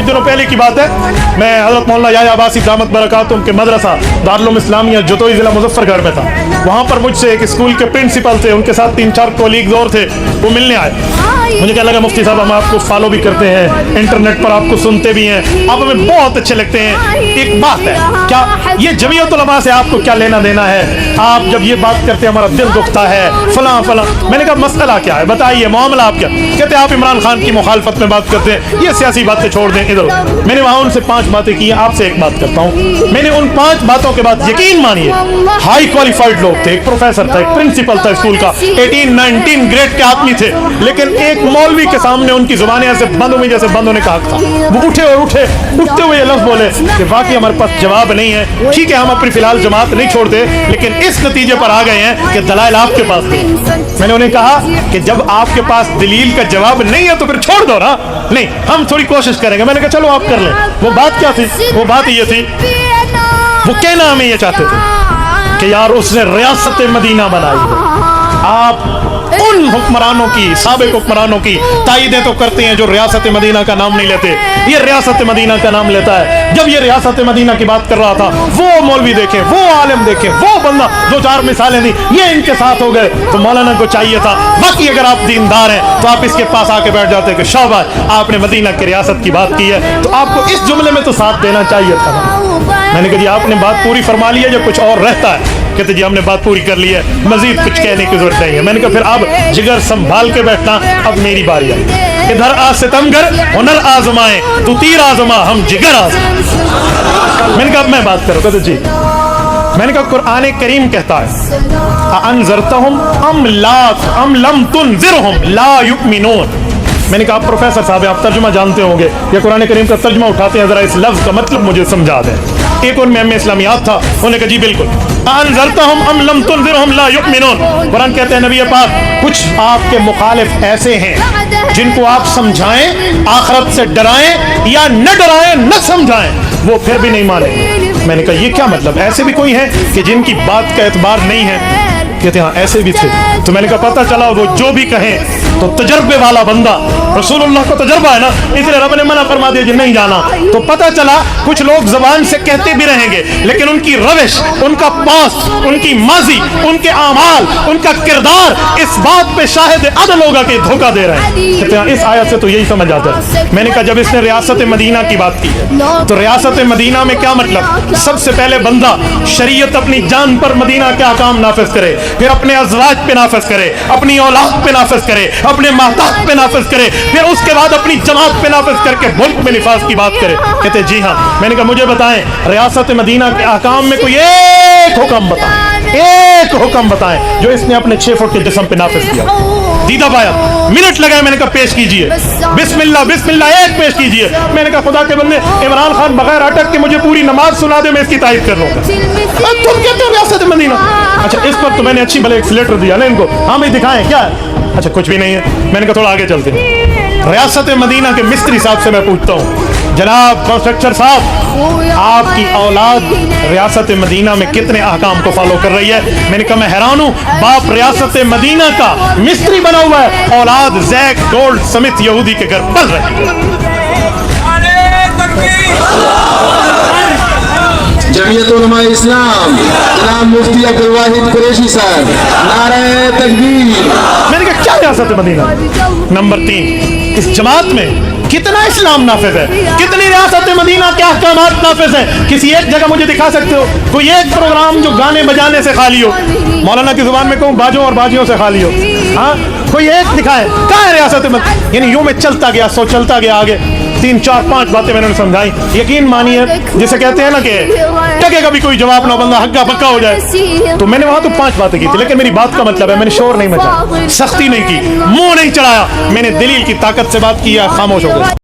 कुछ दिनों पहले की बात है, मैं हज़रत मौलाना याह्या अब्बासी दामत बरकातुहुम के मदरसा दारुल इस्लामिया जतोई ज़िला मुज़फ्फरगढ़ में था। वहाँ पर मुझसे एक स्कूल के प्रिंसिपल थे, उनके साथ 3-4 कोलीग्स और थे, वो मिलने आए। मुझे क्या लगा, मुफ्ती साहब हम आपको फॉलो भी करते हैं, इंटरनेट पर आपको सुनते भी हैं, आप हमें बहुत अच्छे लगते हैं। एक बात है, क्या ये जमीयत उलमा से आपको क्या लेना देना है? आप जब ये बात करते हैं हमारा दिल दुखता है, फलां फलां। मैंने कहा मसला क्या है, बताइए मामला आप क्या? कहते हैं आप इमरान खान की मुखालफत में बात करते हैं, ये सियासी बातें छोड़ दें इधर। मैंने वहाँ उनसे 5 बातें की, आपसे एक बात करता हूँ। मैंने उन 5 बातों के बाद यकीन मानिए, हाई क्वालिफाइड लोग थे, एक प्रोफेसर था, एक प्रिंसिपल था स्कूल का, 18-19 ग्रेड के आदमी थे, लेकिन एक मौलवी के सामने उनकी जुबानें ऐसे बंद हुई जैसे बंद होने का हक था। वो उठे और उठते हुए ये लफ्ज बोले कि वाकई हमारे पास जवाब नहीं है, ठीक है हम अपनी फिलहाल जमात नहीं छोड़ते, लेकिन इस नतीजे पर आ गए हैं कि दलाइल आपके पास थे। मैंने उन्हें कहा कि जब आपके पास दलील का जवाब नहीं है तो फिर छोड़ दो ना, नहीं हम थोड़ी कोशिश करेंगे। मैंने कहा चलो आप कर लें। वो बात क्या थी? वो बात ये थी, वो कहना हमें ये चाहते थे कि यार उसने रियासत मदीना बनाई है। आप उन हुक्मरानों की, साबिक हुक्मरानों की तायीदें तो करते हैं जो रियासत मदीना का नाम नहीं लेते, ये रियासत मदीना का नाम लेता है। जब ये रियासत मदीना की बात कर रहा था, वो मौलवी देखे, वो आलिम देखे, वो बंदा 2-4 मिसालें दी, ये इनके साथ हो गए, तो मौलाना को चाहिए था बाकी अगर आप दीनदार हैं तो आप इसके पास आके बैठ जाते कि शाबाश आपने मदीना की रियासत की बात की है, तो आपको इस जुमले में तो साथ देना चाहिए था। मैंने कहा जी आपने बात पूरी फरमा ली है, जो कुछ और रहता है? कहते जी हमने बात पूरी कर ली है, मजीद कुछ कहने की जरूरत नहीं है। मैंने कहा फिर अब जिगर संभाल के बैठना, अब मेरी बारी आई। इधर आ सितमगर हुनर आजमाए, तू तीर आजमा हम जिगर आजमा। मैंने कहा अब मैं बात करूं। कहते जी, मैंने कहा कुरान करीम कहता है अनज़रतहुम अम लम तुनज़िरहुम ला युमिनून। मैंने कहा आप प्रोफेसर साहब आप तर्जुमा जानते होंगे, या कुरान करीम का तर्जुमा उठाते हैं, जरा इस लफ्ज का मतलब मुझे समझा दें। एक उनमें एम.ए. इस्लामियात था, उन्होंने कहा जी बिल्कुल, अनज़रतहुम अम लम तुनज़िरहुम ला युमिनून। कुरान कहते हैं नबी पाक कुछ आपके मुखालिफ ऐसे हैं जिनको आप समझाएं, आखिरत से डराएं या न डराएं न समझाएं, वो फिर भी नहीं मानेंगे। मैंने कहा ये क्या मतलब, ऐसे भी कोई है कि जिनकी बात का एतबार नहीं है? कहते हाँ ऐसे भी थे। तो मैंने कहा पता चला वो जो भी कहें तो तजर्बे वाला बंदा, रसूलुल्लाह को तजर्बा है ना, इसलिए रब ने मना फरमा दिया जी नहीं जाना। तो पता चला कुछ लोग जबान से कहते भी रहेंगे, लेकिन उनकी रविश, उनका पास, उनकी माजी, उनके आमाल, उनका किरदार इस बात पे शाहिद अदल होगा कि धोखा दे रहे हैं। कहते हैं इस आयत से तो यही समझ आता है। मैंने कहा जब इसने रियासत मदीना की बात की है तो रियासत मदीना में क्या मतलब? सबसे पहले बंदा शरीयत अपनी जान पर मदीना के अहकाम नाफिज करे, फिर अपने अज़वाज पे नाफिज करे, अपनी औलाद पे नाफिज करे, अपने महताब पे नाफिज करे, फिर उसके बाद अपनी जमात पे नाफिज करके मुल्क में निफाज की बात करे। कहते जी हाँ। मैंने कहा मुझे बताएं रियासत मदीना के अहकाम में कोई एक हुक्म बताएं, एक हुक्म बताएं जो इसने अपने 6 फुट के जिस्म पे नाफिज किया। दीदा बाया मिनट लगाए, मैंने कहा पेश कीजिए, बिस्मिल्लाह बिस्मिल्लाह एक पेश कीजिए। मैंने कहा खुदा के बंदे इमरान खान बगैर अटक के मुझे पूरी नमाज सुना दे, मैं इसकी तारीफ कर लूंगा। तुम कहते हो रियासत मदीना? अच्छा इस पर तो मैंने अच्छी भले एक लेटर दिया ना इनको, हाँ भाई दिखाएं क्या है? अच्छा कुछ भी नहीं है। मैंने कहा थोड़ा आगे चलते हैं। रियासत मदीना के मिस्त्री साहब से मैं पूछता हूँ, जनाब कंस्ट्रक्टर साहब आपकी औलाद रियासत मदीना में कितने अहकाम को फॉलो कर रही है? मैंने कहा मैं हैरान हूँ, बाप रियासत मदीना का मिस्त्री बना हुआ है, औलाद जैक गोल्ड स्मिथ यहूदी के घर पल रही है। जमीयत उलमा इस्लाम जनाब मुफ्ती अब्दुल वाहिद कुरैशी साहब, नारे तकबीर। मैंने कहा क्या रियासत मदीना? नंबर 3, इस जमात में कितना इस्लाम नाफिज है, कितनी रियासत मदीना के अहकामात नाफिज हैं? किसी एक जगह मुझे दिखा सकते हो कोई एक प्रोग्राम जो गाने बजाने से खाली हो, मौलाना की जुबान में कहूँ बाजों और बाजियों से खाली हो? हाँ कोई एक दिखाए, कहाँ है रियासत मदीना? यानी यूं में चलता गया, सो चलता गया आगे। 3-4-5 बातें मैंने समझाई, यकीन मानिए जिसे कहते हैं ना कि टके का भी कोई जवाब ना, बंदा हक्का पक्का हो जाए। तो मैंने वहां तो 5 बातें की थी, लेकिन मेरी बात का मतलब है मैंने शोर नहीं मचाया, सख्ती नहीं की, मुंह नहीं चढ़ाया, मैंने दलील की ताकत से बात की, खामोश हो गया।